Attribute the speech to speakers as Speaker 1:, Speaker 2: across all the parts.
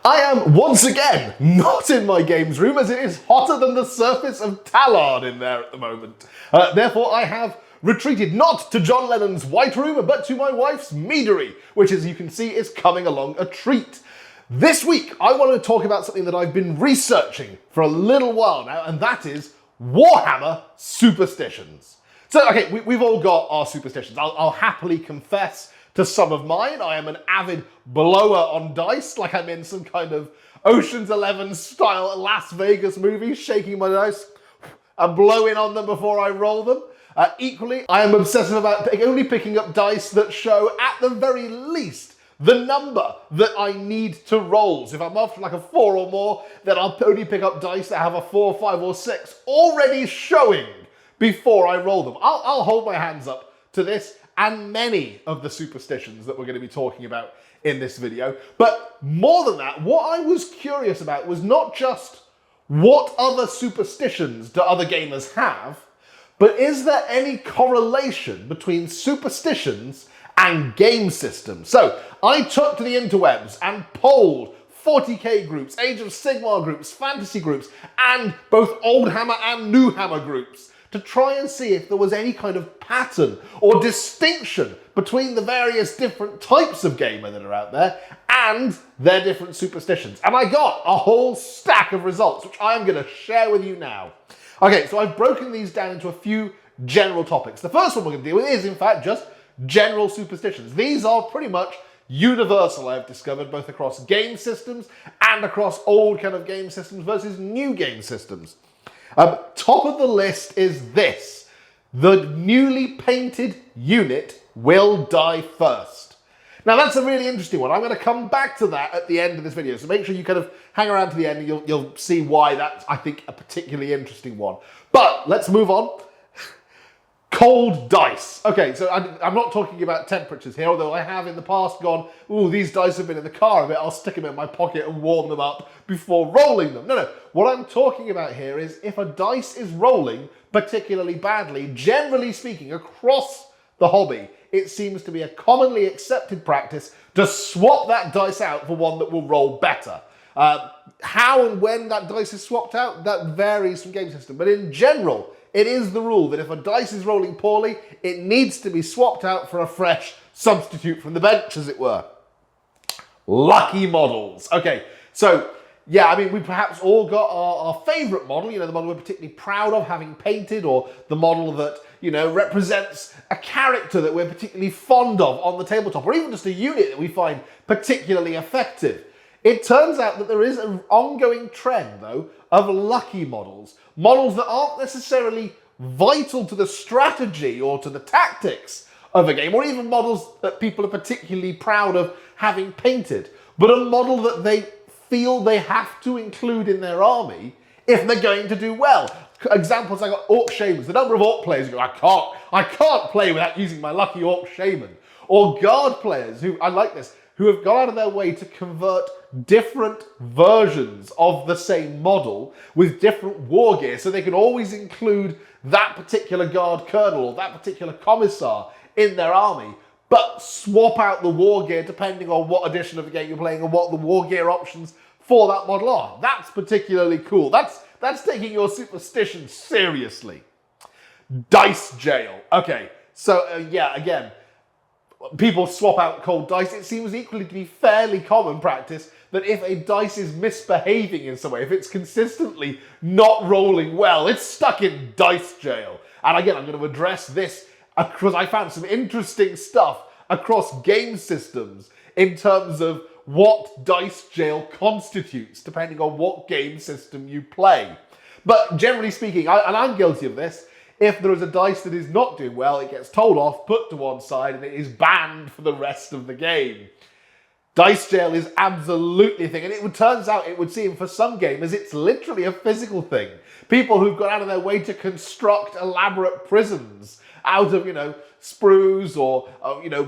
Speaker 1: I am once again not in my games room as it is hotter than the surface of Tallard in there at the moment. Therefore I have retreated not to John Lennon's White Room but to my wife's Meadery, which as you can see is coming along a treat. This week I want to talk about something that I've been researching for a little while now, and that is Warhammer Superstitions. So okay, we've all got our superstitions. I'll happily confess to some of mine. I am an avid blower on dice, like I'm in some kind of Ocean's 11 style Las Vegas movie, shaking my dice and blowing on them before I roll them. Equally, I am obsessive about only picking up dice that show, at the very least, the number that I need to roll. So if I'm after like a 4 or more, then I'll only pick up dice that have a 4, 5 or 6 already showing before I roll them. I'll hold my hands up to this and many of the superstitions that we're going to be talking about in this video. But more than that, what I was curious about was not just what other superstitions do other gamers have, but is there any correlation between superstitions and game systems? So I took to the interwebs and polled 40k groups, Age of Sigmar groups, fantasy groups, and both Oldhammer and Nuhammer groups to try and see if there was any kind of pattern or distinction between the various different types of gamer that are out there and their different superstitions. And I got a whole stack of results, which I am going to share with you now. Okay, so I've broken these down into a few general topics. The first one we're going to deal with is, in fact, just general superstitions. These are pretty much universal, I've discovered, both across game systems and across old kind of game systems versus new game systems. Top of the list is this: the newly painted unit will die first. Now that's a really interesting one. I'm going to come back to that at the end of this video, so make sure you kind of hang around to the end and you'll see why that's, I think, a particularly interesting one. But let's move on. Cold dice. Okay, so I'm not talking about temperatures here, although I have in the past gone, ooh, these dice have been in the car a bit, I'll stick them in my pocket and warm them up before rolling them. No, what I'm talking about here is if a dice is rolling particularly badly, generally speaking, across the hobby, it seems to be a commonly accepted practice to swap that dice out for one that will roll better. How and when that dice is swapped out, that varies from game system, but in general, it is the rule that if a dice is rolling poorly, it needs to be swapped out for a fresh substitute from the bench, as it were. Lucky models. Okay, so yeah, I mean, we perhaps all got our favourite model, the model we're particularly proud of having painted, or the model that, represents a character that we're particularly fond of on the tabletop, or even just a unit that we find particularly effective. It turns out that there is an ongoing trend, though, of lucky models. Models that aren't necessarily vital to the strategy or to the tactics of a game, or even models that people are particularly proud of having painted, but a model that they feel they have to include in their army if they're going to do well. Examples, I got Orc Shamans. The number of Orc players who go, I can't play without using my lucky Orc Shaman. Or Guard players who, I like this, who have gone out of their way to convert different versions of the same model with different war gear, so they can always include that particular Guard Colonel or that particular Commissar in their army, but swap out the war gear depending on what edition of the game you're playing and what the war gear options for that model are. That's particularly cool. That's taking your superstition seriously. Dice jail. Okay, so yeah, again, people swap out cold dice. It seems equally to be fairly common practice that if a dice is misbehaving in some way, if it's consistently not rolling well, it's stuck in dice jail. And again, I'm going to address this because I found some interesting stuff across game systems in terms of what dice jail constitutes, depending on what game system you play. But generally speaking, and I'm guilty of this, if there is a dice that is not doing well, it gets told off, put to one side, and it is banned for the rest of the game. Dice jail is absolutely a thing, and it turns out, it would seem for some gamers, it's literally a physical thing. People who've gone out of their way to construct elaborate prisons out of, sprues or,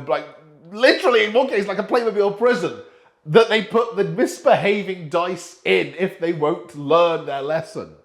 Speaker 1: like literally in one case, like a Playmobil prison, that they put the misbehaving dice in if they won't learn their lesson.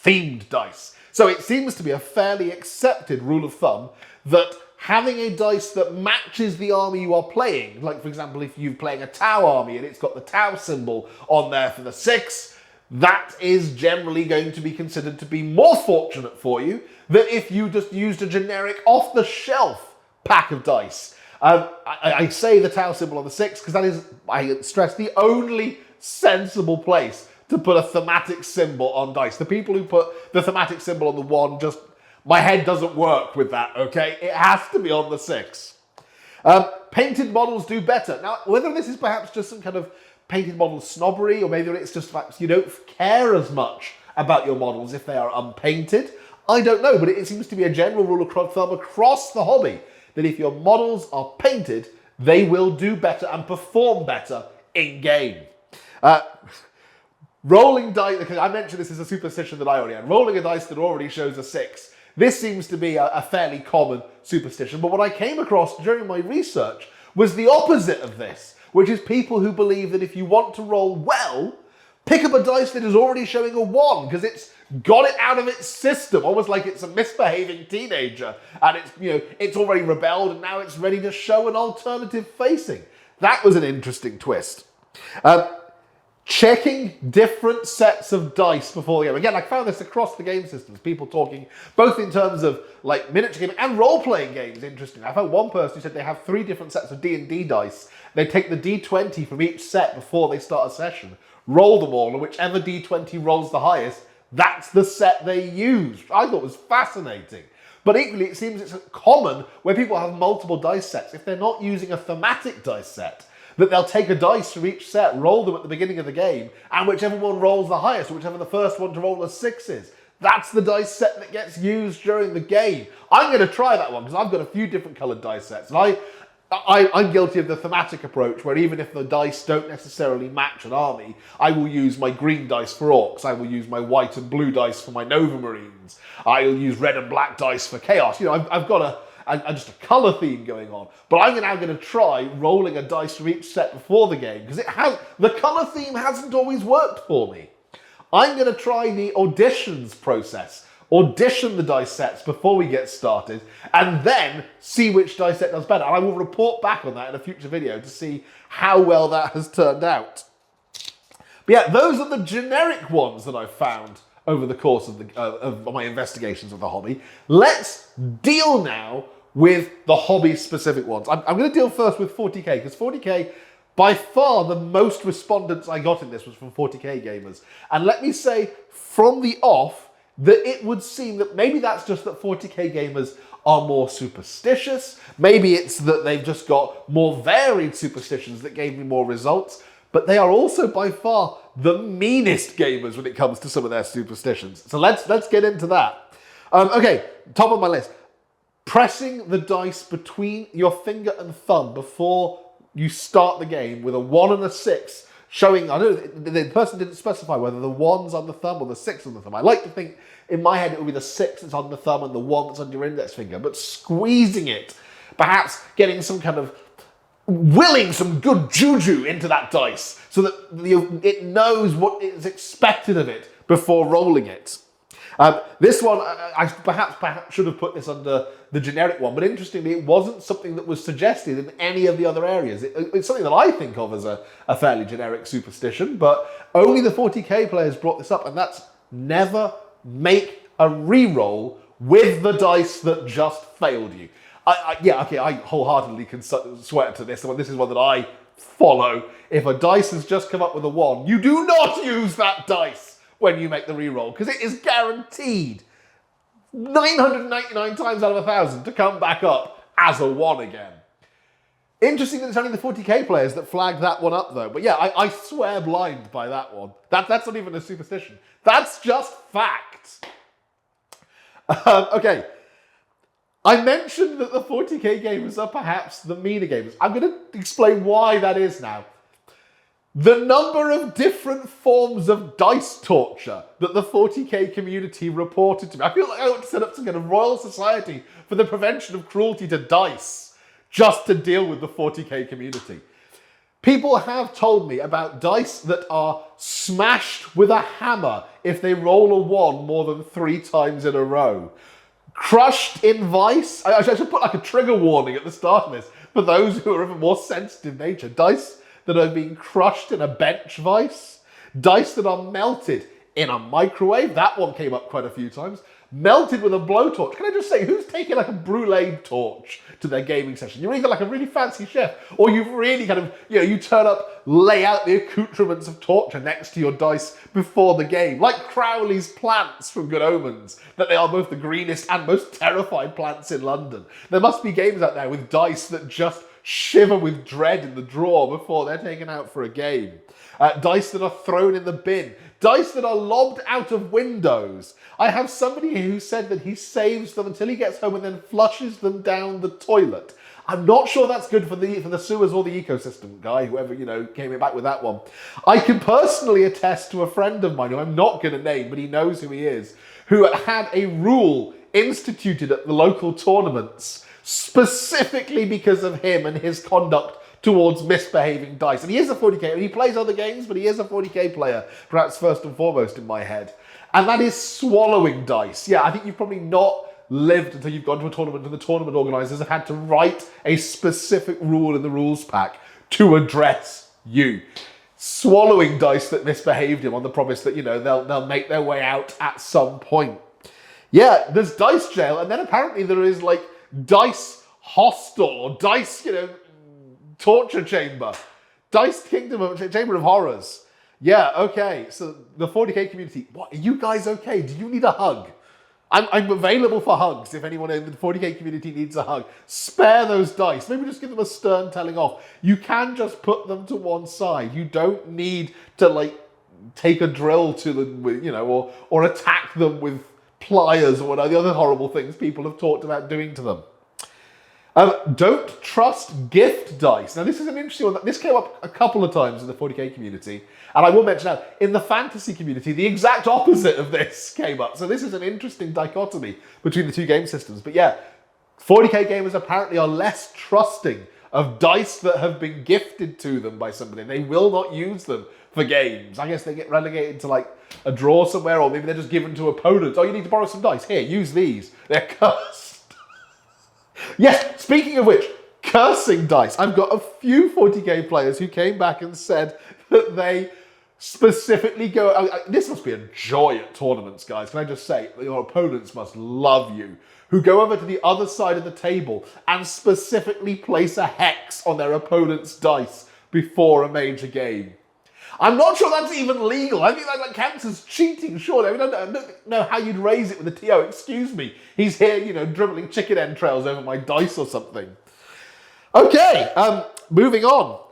Speaker 1: Themed dice. So it seems to be a fairly accepted rule of thumb that having a dice that matches the army you are playing, like for example, if you're playing a Tau army and it's got the Tau symbol on there for the 6, that is generally going to be considered to be more fortunate for you than if you just used a generic off-the-shelf pack of dice. I say the Tau symbol on the 6 because that is, I stress, the only sensible place to put a thematic symbol on dice. The people who put the thematic symbol on the 1, just, my head doesn't work with that, okay? It has to be on the 6. Painted models do better. Now, whether this is perhaps just some kind of painted model snobbery, or maybe it's just perhaps you don't care as much about your models if they are unpainted, I don't know, but it seems to be a general rule of thumb across the hobby that if your models are painted, they will do better and perform better in-game. Rolling dice, because I mentioned this is a superstition that I already had, rolling a dice that already shows a 6. This seems to be a fairly common superstition, but what I came across during my research was the opposite of this, which is people who believe that if you want to roll well, pick up a dice that is already showing a 1, because it's got it out of its system, almost like it's a misbehaving teenager, and it's already rebelled, and now it's ready to show an alternative facing. That was an interesting twist. Checking different sets of dice before the game. Again, I found this across the game systems. People talking both in terms of like miniature gaming and role-playing games. Interesting. I found one person who said they have 3 different sets of D&D dice. They take the D20 from each set before they start a session, roll them all, and whichever D20 rolls the highest, that's the set they use. I thought it was fascinating. But equally, it seems it's common where people have multiple dice sets. If they're not using a thematic dice set, that they'll take a dice from each set, roll them at the beginning of the game, and whichever one rolls the highest, or whichever the first one to roll a 6 is, that's the dice set that gets used during the game. I'm going to try that one, because I've got a few different coloured dice sets, and I'm guilty of the thematic approach, where even if the dice don't necessarily match an army, I will use my green dice for orcs, I will use my white and blue dice for my Nova Marines, I'll use red and black dice for chaos. I've got just a colour theme going on. But I'm now going to try rolling a dice from each set before the game, because the colour theme hasn't always worked for me. I'm going to try the auditions process. Audition the dice sets before we get started, and then see which dice set does better. And I will report back on that in a future video to see how well that has turned out. But yeah, those are the generic ones that I've found over the course of my investigations of the hobby. Let's deal now with the hobby-specific ones. I'm going to deal first with 40k, because 40k, by far the most respondents I got in this was from 40k gamers. And let me say, from the off, that it would seem that maybe that's just that 40k gamers are more superstitious. Maybe it's that they've just got more varied superstitions that gave me more results. But they are also by far the meanest gamers when it comes to some of their superstitions. So let's get into that. Okay, top of my list. Pressing the dice between your finger and thumb before you start the game with a 1 and a 6, showing, I know the person didn't specify whether the 1's on the thumb or the 6 on the thumb. I like to think, in my head, it would be the 6 that's on the thumb and the 1 that's on your index finger, but squeezing it, perhaps getting some kind of, willing some good juju into that dice so that it knows what is expected of it before rolling it. This one, I perhaps should have put this under the generic one, but interestingly, it wasn't something that was suggested in any of the other areas. It's something that I think of as a fairly generic superstition, but only the 40k players brought this up, and that's never make a reroll with the dice that just failed you. I wholeheartedly can swear to this. This is one that I follow. If a dice has just come up with a 1, you do not use that dice when you make the reroll, because it is guaranteed 999 times out of 1,000 to come back up as a 1 again. Interesting that it's only the 40k players that flagged that one up though. But yeah, I swear blind by that one. That's not even a superstition. That's just fact. Okay. I mentioned that the 40k gamers are perhaps the meaner gamers. I'm going to explain why that is now. The number of different forms of dice torture that the 40k community reported to me. I feel like I ought to set up some kind of royal society for the prevention of cruelty to dice just to deal with the 40k community. People have told me about dice that are smashed with a hammer if they roll a 1 more than 3 times in a row. crushed in vice. I should put like a trigger warning at the start of this for those who are of a more sensitive nature. Dice that are being crushed in a bench vice. Dice that are melted in a microwave. That one came up quite a few times. Melted with a blowtorch. Can I just say, who's taking like a brulee torch to their gaming session? You're either like a really fancy chef, or you've really kind of, you turn up, lay out the accoutrements of torture next to your dice before the game. Like Crowley's plants from Good Omens, that they are both the greenest and most terrified plants in London. There must be games out there with dice that just shiver with dread in the drawer before they're taken out for a game. Dice that are thrown in the bin. Dice that are lobbed out of windows. I have somebody who said that he saves them until he gets home and then flushes them down the toilet. I'm not sure that's good for the sewers or the ecosystem guy, whoever, came back with that one. I can personally attest to a friend of mine, who I'm not going to name, but he knows who he is, who had a rule instituted at the local tournaments specifically because of him and his conduct towards misbehaving dice. And he is a 40k, and he plays other games, but he is a 40k player, perhaps first and foremost in my head. And that is swallowing dice. Yeah, I think you've probably not lived until you've gone to a tournament and the tournament organisers have had to write a specific rule in the rules pack to address you. Swallowing dice that misbehaved him on the promise that, they'll make their way out at some point. Yeah, there's dice jail, and then apparently there is like dice hostel or dice, torture chamber. Dice Kingdom Chamber of Horrors. Yeah, okay. So the 40k community, what, are you guys okay? Do you need a hug? I'm available for hugs if anyone in the 40k community needs a hug. Spare those dice. Maybe just give them a stern telling off. You can just put them to one side. You don't need to take a drill to them with, or attack them with pliers or whatever the other horrible things people have talked about doing to them. Don't trust gift dice. Now, this is an interesting one. This came up a couple of times in the 40k community. And I will mention now, in the fantasy community, the exact opposite of this came up. So this is an interesting dichotomy between the two game systems. But yeah, 40k gamers apparently are less trusting of dice that have been gifted to them by somebody. They will not use them for games. I guess they get relegated to a drawer somewhere, or maybe they're just given to opponents. Oh, you need to borrow some dice. Here, use these. They're cursed. Yes, speaking of which, cursing dice. I've got a few 40k players who came back and said that they specifically go... this must be a joy at tournaments, guys. Can I just say, your opponents must love you. Who go over to the other side of the table and specifically place a hex on their opponent's dice before a major game. I'm not sure that's even legal. I think that counts as cheating, surely. I don't know how you'd raise it with a TO. Excuse me. He's here, dribbling chicken entrails over my dice or something. Okay, moving on.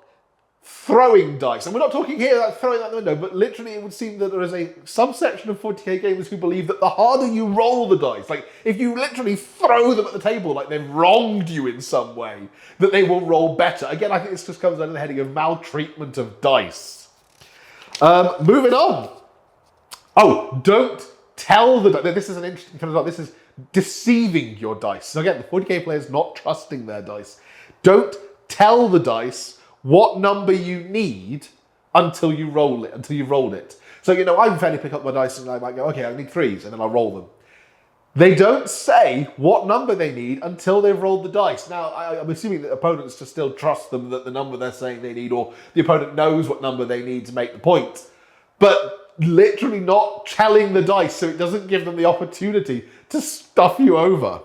Speaker 1: Throwing dice. And we're not talking here about throwing out the window, but literally it would seem that there is a subsection of 40k gamers who believe that the harder you roll the dice, if you literally throw them at the table like they've wronged you in some way, that they will roll better. Again, I think this just comes under the heading of maltreatment of dice. Moving on. Oh, don't tell the dice. This is an interesting kind of. This is deceiving your dice. So again, the 40k players not trusting their dice. Don't tell the dice what number you need until you roll it. Until you've rolled it. So I fairly pick up my dice and I might go, okay, I need 3s, and then I'll roll them. They don't say what number they need until they've rolled the dice. Now, I'm assuming that opponents just still trust them that the number they're saying they need, or the opponent knows what number they need to make the point. But literally not telling the dice so it doesn't give them the opportunity to stuff you over.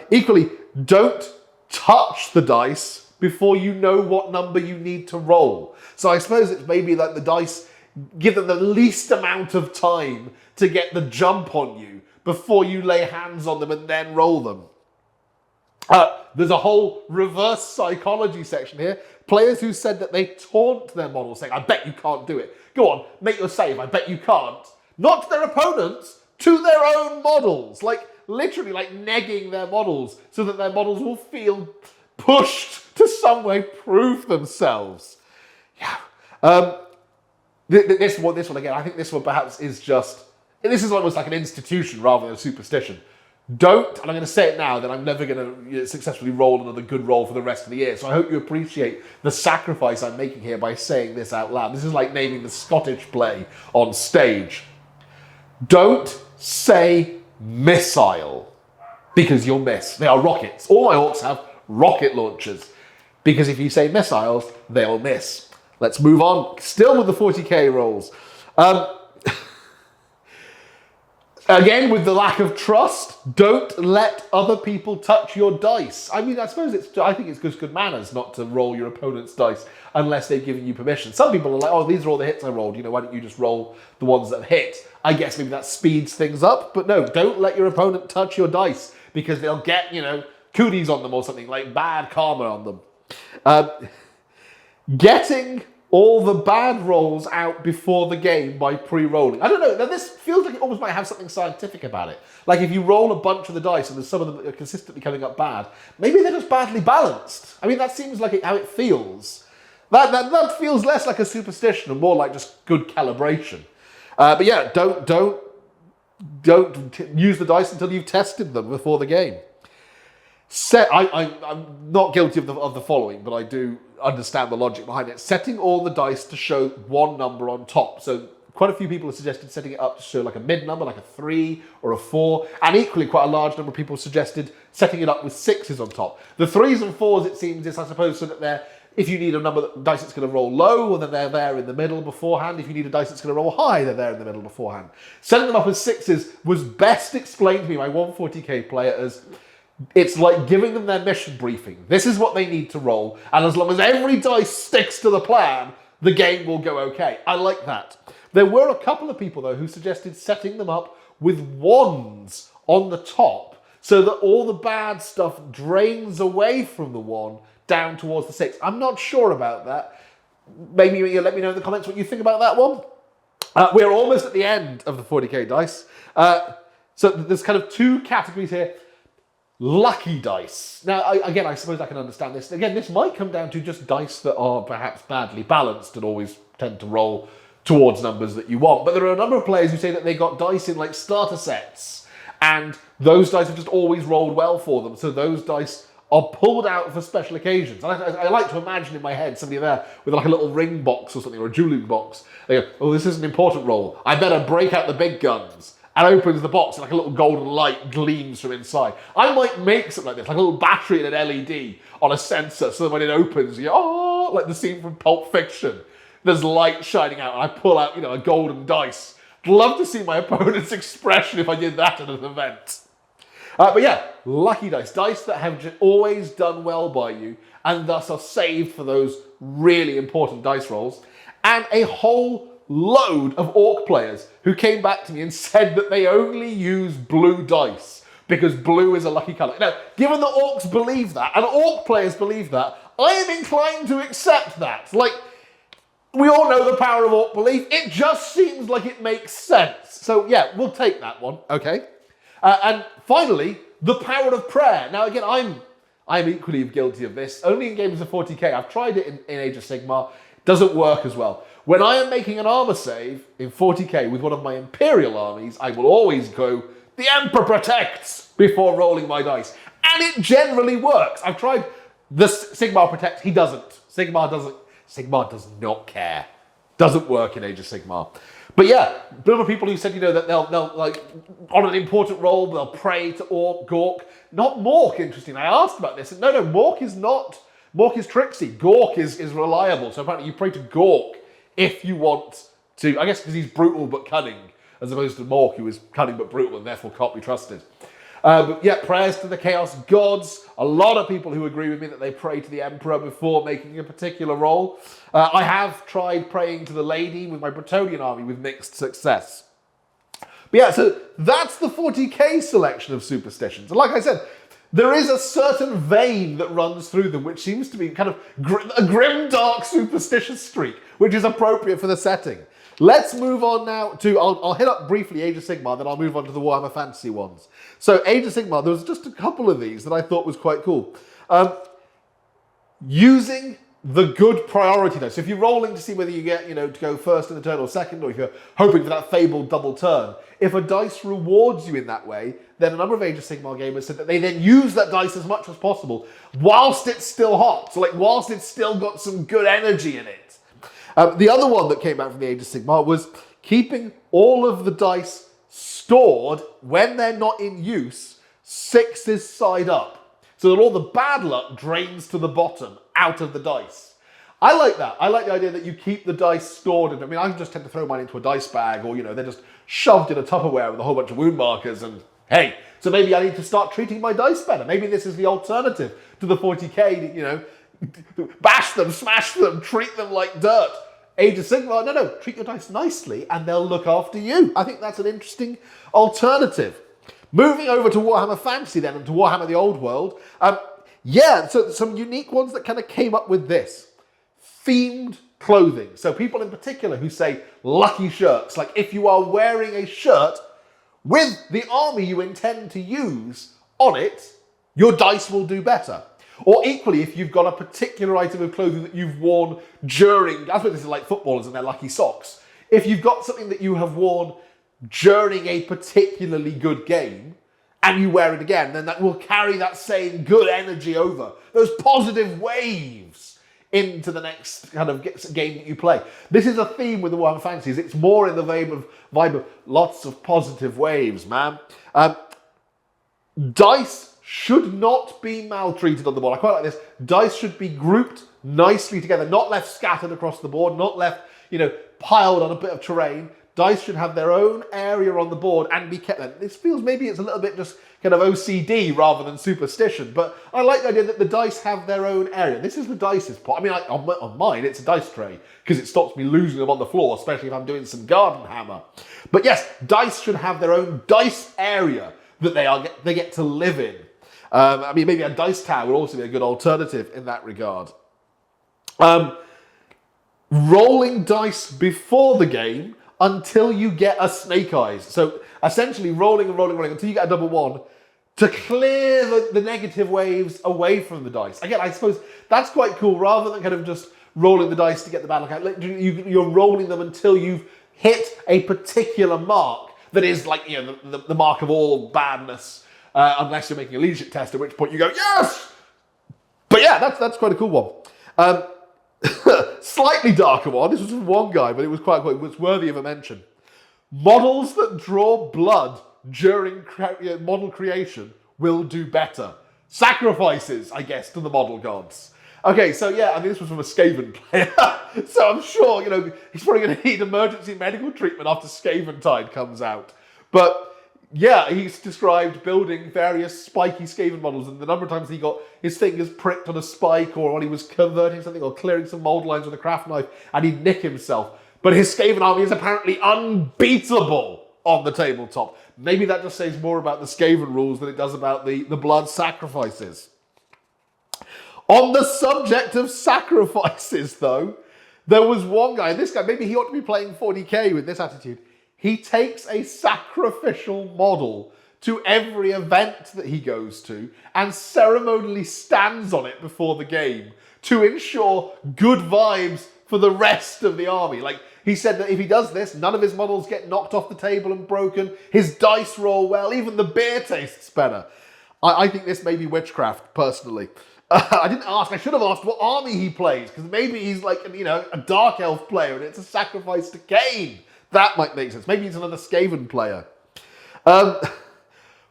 Speaker 1: Equally, don't touch the dice before you know what number you need to roll. So I suppose it's maybe like the dice, give them the least amount of time to get the jump on you before you lay hands on them and then roll them. There's a whole reverse psychology section here. Players who said that they taunt their models, saying, I bet you can't do it. Go on, make your save, I bet you can't. Not to their opponents, to their own models. Literally negging their models so that their models will feel pushed to some way prove themselves. Yeah. This one again, I think this one perhaps is just... This is almost like an institution rather than a superstition. Don't, and I'm going to say it now, that I'm never going to successfully roll another good roll for the rest of the year. So I hope you appreciate the sacrifice I'm making here by saying this out loud. This is like naming the Scottish play on stage. Don't say missile. because you'll miss. They are rockets. All my orcs have rocket launchers, because if you say missiles, they'll miss. Let's move on. Still with the 40k rolls. Again, with the lack of trust, don't let other people touch your dice. I mean, I think it's just good manners not to roll your opponent's dice unless they've given you permission. Some people are like, oh, these are all the hits I rolled. Why don't you just roll the ones that hit? I guess maybe that speeds things up. But no, don't let your opponent touch your dice, because they'll get, cooties on them or something, like bad karma on them. Getting all the bad rolls out before the game by pre-rolling. I don't know, now this feels like it almost might have something scientific about it. Like if you roll a bunch of the dice and there's some of them that are consistently coming up bad, maybe they're just badly balanced. I mean, that seems like how it feels. That feels less like a superstition and more like just good calibration. But yeah, don't use the dice until you've tested them before the game. I'm not guilty of the following, but I do understand the logic behind it. Setting all the dice to show one number on top. So quite a few people have suggested setting it up to show like a mid number, like a 3 or a 4. And equally, quite a large number of people suggested setting it up with 6s on top. The 3s and 4s, it seems, is, I suppose, so that if you need a number dice that's going to roll low, well, then they're there in the middle beforehand. If you need a dice that's going to roll high, they're there in the middle beforehand. Setting them up as 6s was best explained to me by 140k player as, it's like giving them their mission briefing. This is what they need to roll, and as long as every dice sticks to the plan, the game will go okay. I like that. There were a couple of people, though, who suggested setting them up with wands on the top so that all the bad stuff drains away from the 1 down towards the 6. I'm not sure about that. Maybe you let me know in the comments what you think about that one. We're almost at the end of the 40k dice. So there's kind of 2 categories here. Lucky dice. Now, I suppose I can understand this. Again, this might come down to just dice that are perhaps badly balanced and always tend to roll towards numbers that you want. But there are a number of players who say that they got dice in like starter sets, and those dice have just always rolled well for them. So those dice are pulled out for special occasions. And I like to imagine in my head somebody there with like a little ring box or something, or a jewelry box. They go, oh, this is an important roll. I better break out the big guns. And opens the box and like a little golden light gleams from inside. I might make something like this, like a little battery and an LED on a sensor, so that when it opens, you go, oh, like the scene from Pulp Fiction. There's light shining out, and I pull out, a golden dice. I'd love to see my opponent's expression if I did that at an event. But yeah, lucky dice. Dice that have always done well by you, and thus are saved for those really important dice rolls. And a whole load of orc players who came back to me and said that they only use blue dice because blue is a lucky colour. Now, given that orcs believe that, and orc players believe that, I am inclined to accept that. Like, we all know the power of orc belief. It just seems like it makes sense. So yeah, we'll take that one, okay? And finally, the power of prayer. Now again, I'm equally guilty of this. Only in games of 40k. I've tried it in Age of Sigmar. Doesn't work as well. When I am making an armor save in 40k with one of my Imperial armies, I will always go, the Emperor protects, before rolling my dice. And it generally works. I've tried the Sigmar protect, he doesn't. Sigmar does not care. Doesn't work in Age of Sigmar. But yeah, there are people who said, that they'll like, on an important roll, they'll pray to Gork. Not Mork, interestingly. I asked about this. No, Mork is not. Mork is tricksy. Gork is reliable. So apparently you pray to Gork if you want to, I guess because he's brutal but cunning, as opposed to Mork, who is cunning but brutal and therefore can't be trusted. But yeah, prayers to the Chaos Gods. A lot of people who agree with me that they pray to the Emperor before making a particular roll. I have tried praying to the Lady with my Bretonnian army with mixed success. But yeah, so that's the 40k selection of superstitions. And like I said, there is a certain vein that runs through them, which seems to be kind of a grim, dark, superstitious streak, which is appropriate for the setting. Let's move on now to, I'll hit up briefly Age of Sigmar, then I'll move on to the Warhammer Fantasy ones. So Age of Sigmar, there was just a couple of these that I thought was quite cool. Using the good priority dice. So if you're rolling to see whether you get, to go first in the turn or second, or if you're hoping for that fabled double turn, if a dice rewards you in that way, then a number of Age of Sigmar gamers said that they then use that dice as much as possible whilst it's still hot. So like whilst it's still got some good energy in it. The other one that came out from the Age of Sigmar was keeping all of the dice stored when they're not in use, 6s side up, so that all the bad luck drains to the bottom, out of the dice. I like that. I like the idea that you keep the dice stored. I mean, I just tend to throw mine into a dice bag, or, they're just shoved in a Tupperware with a whole bunch of wound markers, and hey, so maybe I need to start treating my dice better. Maybe this is the alternative to the 40k, bash them, smash them, treat them like dirt. Age of Sigmar, no, treat your dice nicely and they'll look after you. I think that's an interesting alternative. Moving over to Warhammer Fantasy then, and to Warhammer the Old World. So some unique ones that kind of came up with this. Themed clothing. So people in particular who say lucky shirts, like if you are wearing a shirt with the army you intend to use on it, your dice will do better. Or equally, if you've got a particular item of clothing that you've worn during, I suppose this is like footballers and their lucky socks. If you've got something that you have worn during a particularly good game, and you wear it again, then that will carry that same good energy over. Those positive waves into the next kind of game that you play. This is a theme with the Warhammer Fantasies. It's more in the vibe of lots of positive waves, man. Dice should not be maltreated on the board. I quite like this. Dice should be grouped nicely together, not left scattered across the board, not left, piled on a bit of terrain. Dice should have their own area on the board and be kept there. This feels maybe it's a little bit just kind of OCD rather than superstition, but I like the idea that the dice have their own area. This is the dice's pot. I mean, on mine, it's a dice tray because it stops me losing them on the floor, especially if I'm doing some garden hammer. But yes, dice should have their own dice area that they get to live in. I mean, maybe a dice tower would also be a good alternative in that regard. Rolling dice before the game until you get a snake eyes. So essentially rolling until you get a double one to clear the negative waves away from the dice. Again, I suppose that's quite cool rather than kind of just rolling the dice to get the bad luck out. You're rolling them until you've hit a particular mark that is like, the mark of all badness, unless you're making a leadership test, at which point you go, yes! But yeah, that's quite a cool one. Slightly darker one. This was from one guy, but it was it was worthy of a mention. Models that draw blood during model creation will do better. Sacrifices, I guess, to the model gods. Okay, so yeah, I mean, this was from a Skaven player. So I'm sure, he's probably going to need emergency medical treatment after Skaventide comes out. But yeah, he's described building various spiky Skaven models, and the number of times he got his fingers pricked on a spike, or when he was converting something or clearing some mold lines with a craft knife, and he'd nick himself. But his Skaven army is apparently unbeatable on the tabletop. Maybe that just says more about the Skaven rules than it does about the blood sacrifices. On the subject of sacrifices, though, there was one guy, and this guy, maybe he ought to be playing 40k with this attitude. He takes a sacrificial model to every event that he goes to and ceremonially stands on it before the game to ensure good vibes for the rest of the army. Like, he said that if he does this, none of his models get knocked off the table and broken, his dice roll well, even the beer tastes better. I think this may be witchcraft, personally. I didn't ask, I should have asked what army he plays, because maybe he's like, a Dark Elf player and it's a sacrifice to Cain. That might make sense. Maybe he's another Skaven player.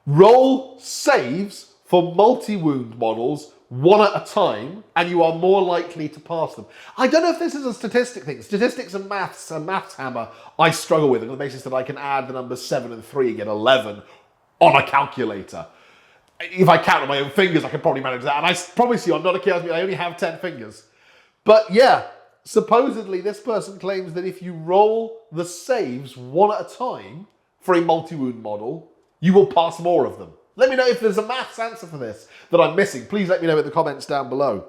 Speaker 1: Roll saves for multi-wound models one at a time, and you are more likely to pass them. I don't know if this is a statistic thing. Statistics and maths hammer, I struggle with on the basis that I can add the numbers 7 and 3 and get 11 on a calculator. If I count on my own fingers, I can probably manage that. And I promise you, I'm not a chaos, I only have 10 fingers. But yeah, supposedly this person claims that if you roll the saves one at a time for a multi-wound model, you will pass more of them. Let me know if there's a maths answer for this that I'm missing. Please let me know in the comments down below.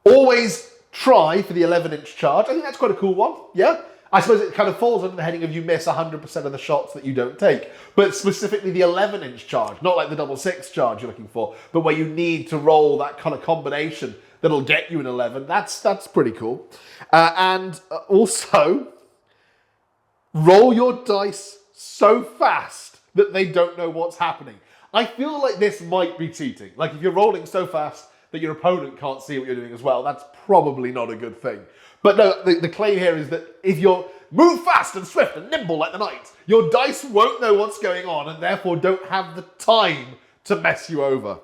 Speaker 1: Always try for the 11-inch charge. I think that's quite a cool one, yeah? I suppose it kind of falls under the heading of you miss 100% of the shots that you don't take. But specifically the 11-inch charge, not like the double 6 charge you're looking for, but where you need to roll that kind of combination that'll get you an 11. That's pretty cool. And also, roll your dice so fast that they don't know what's happening. I feel like this might be cheating. Like if you're rolling so fast that your opponent can't see what you're doing as well, that's probably not a good thing. But no, the claim here is that if you're move fast and swift and nimble like the knight. Your dice won't know what's going on and therefore don't have the time to mess you over.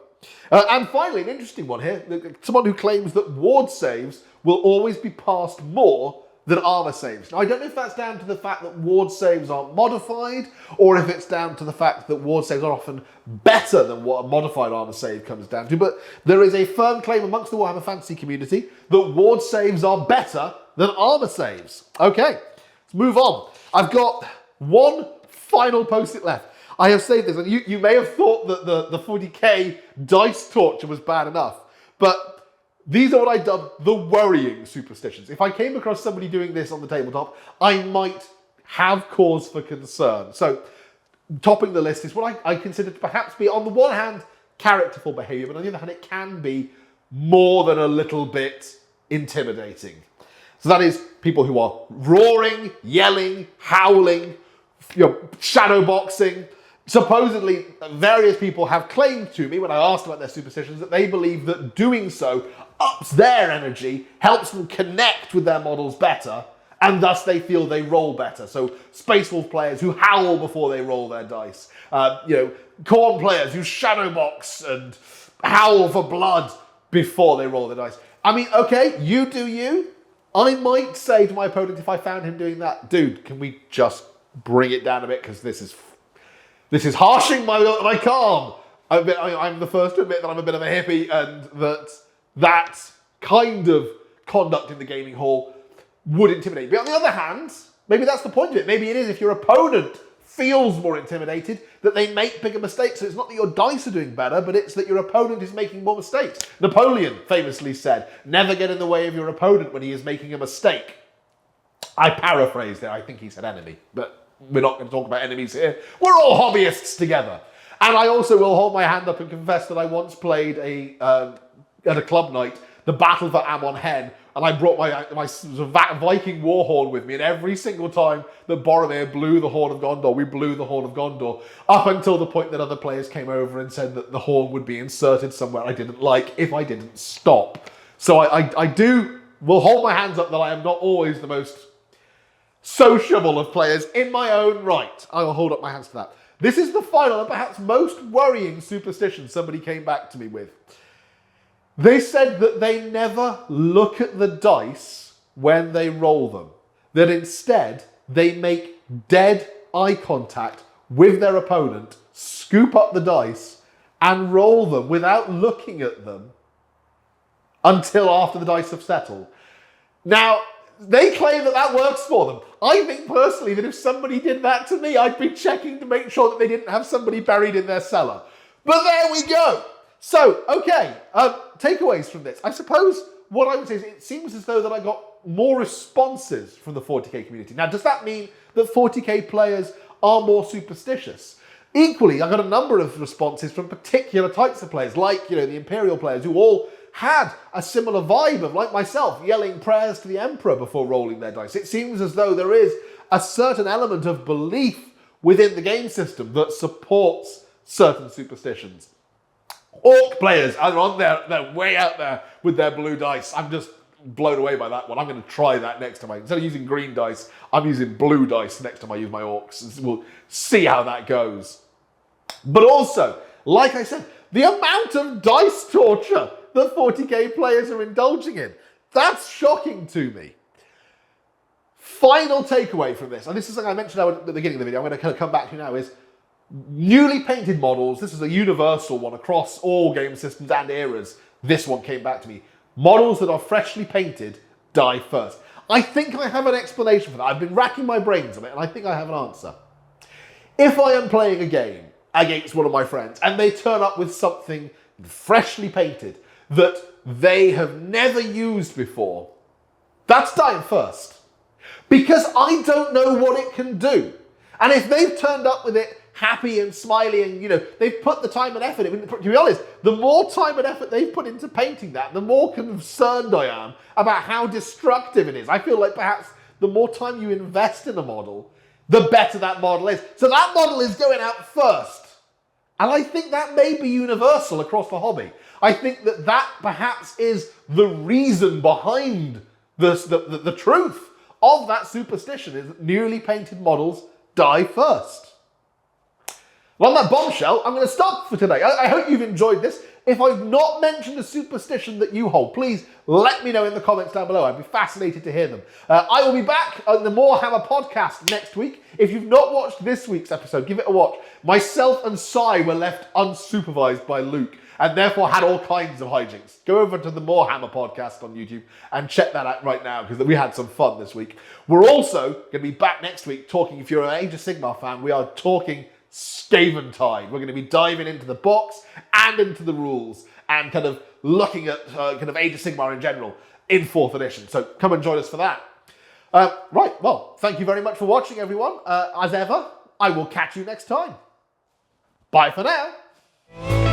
Speaker 1: And finally, an interesting one here, someone who claims that ward saves will always be passed more than armor saves. Now, I don't know if that's down to the fact that ward saves aren't modified, or if it's down to the fact that ward saves are often better than what a modified armor save comes down to, but there is a firm claim amongst the Warhammer Fantasy community that ward saves are better than armor saves. Okay, let's move on. I've got one final post-it left. I have saved this, and you may have thought that the 40k dice torture was bad enough, but these are what I dubbed the worrying superstitions. If I came across somebody doing this on the tabletop, I might have cause for concern. So, topping the list is what I consider to perhaps be, on the one hand, characterful behaviour, but on the other hand, it can be more than a little bit intimidating. So that is people who are roaring, yelling, howling, shadow boxing. Supposedly, various people have claimed to me when I asked about their superstitions that they believe that doing so ups their energy, helps them connect with their models better, and thus they feel they roll better. So Space Wolf players who howl before they roll their dice. Khorne players who shadow box and howl for blood before they roll their dice. I mean, okay, you do you. I might say to my opponent if I found him doing that, dude, can we just bring it down a bit, because this is harshing my calm. I'm the first to admit that I'm a bit of a hippie, and that kind of conduct in the gaming hall would intimidate. But on the other hand, maybe that's the point of it. Maybe it is if your opponent feels more intimidated, that they make bigger mistakes. So it's not that your dice are doing better, but it's that your opponent is making more mistakes. Napoleon famously said, never get in the way of your opponent when he is making a mistake. I paraphrased it. I think he said enemy, but we're not going to talk about enemies here. We're all hobbyists together. And I also will hold my hand up and confess that I once played at a club night, the Battle for Ammon Hen, and I brought my sort of Viking war horn with me, and every single time that Boromir blew the horn of Gondor, we blew the horn of Gondor, up until the point that other players came over and said that the horn would be inserted somewhere I didn't like if I didn't stop. So I will hold my hands up that I am not always the most sociable of players in my own right. I will hold up my hands to that. This is the final and perhaps most worrying superstition somebody came back to me with. They said that they never look at the dice when they roll them. That instead, they make dead eye contact with their opponent, scoop up the dice, and roll them without looking at them until after the dice have settled. Now, they claim that that works for them. I think personally that if somebody did that to me, I'd be checking to make sure that they didn't have somebody buried in their cellar. But there we go. So, okay, takeaways from this. I suppose what I would say is it seems as though that I got more responses from the 40k community. Now, does that mean that 40k players are more superstitious? Equally, I got a number of responses from particular types of players, like, the Imperial players, who all had a similar vibe of, like myself, yelling prayers to the Emperor before rolling their dice. It seems as though there is a certain element of belief within the game system that supports certain superstitions. Orc players are on they're way out there with their blue dice. I'm just blown away by that one. I'm going to try that next time. Instead of using green dice, I'm using blue dice next time I use my orcs. We'll see how that goes. But also, like I said, the amount of dice torture that 40k players are indulging in, that's shocking to me. Final takeaway from this, and this is something I mentioned at the beginning of the video, I'm going to kind of come back to now, is newly painted models. This is a universal one across all game systems and eras. This one came back to me. Models that are freshly painted die first. I think I have an explanation for that. I've been racking my brains on it, and I think I have an answer. If I am playing a game against one of my friends, and they turn up with something freshly painted that they have never used before, that's dying first. Because I don't know what it can do. And if they've turned up with it happy and smiley and, they've put the time and effort in. To be honest, the more time and effort they've put into painting that, the more concerned I am about how destructive it is. I feel like perhaps the more time you invest in a model, the better that model is. So that model is going out first. And I think that may be universal across the hobby. I think that perhaps is the reason behind the truth of that superstition is that newly painted models die first. Well, on that bombshell, I'm going to stop for today. I hope you've enjoyed this. If I've not mentioned a superstition that you hold, please let me know in the comments down below. I'd be fascinated to hear them. I will be back on the Warhammer podcast next week. If you've not watched this week's episode, give it a watch. Myself and Sai were left unsupervised by Luke and therefore had all kinds of hijinks. Go over to the Warhammer podcast on YouTube and check that out right now because we had some fun this week. We're also going to be back next week talking, if you're an Age of Sigmar fan, we are talking Scaventide. We're going to be diving into the box and into the rules and kind of looking at kind of Age of Sigmar in general in 4th edition. So come and join us for that. Right, well, thank you very much for watching, everyone. As ever, I will catch you next time. Bye for now.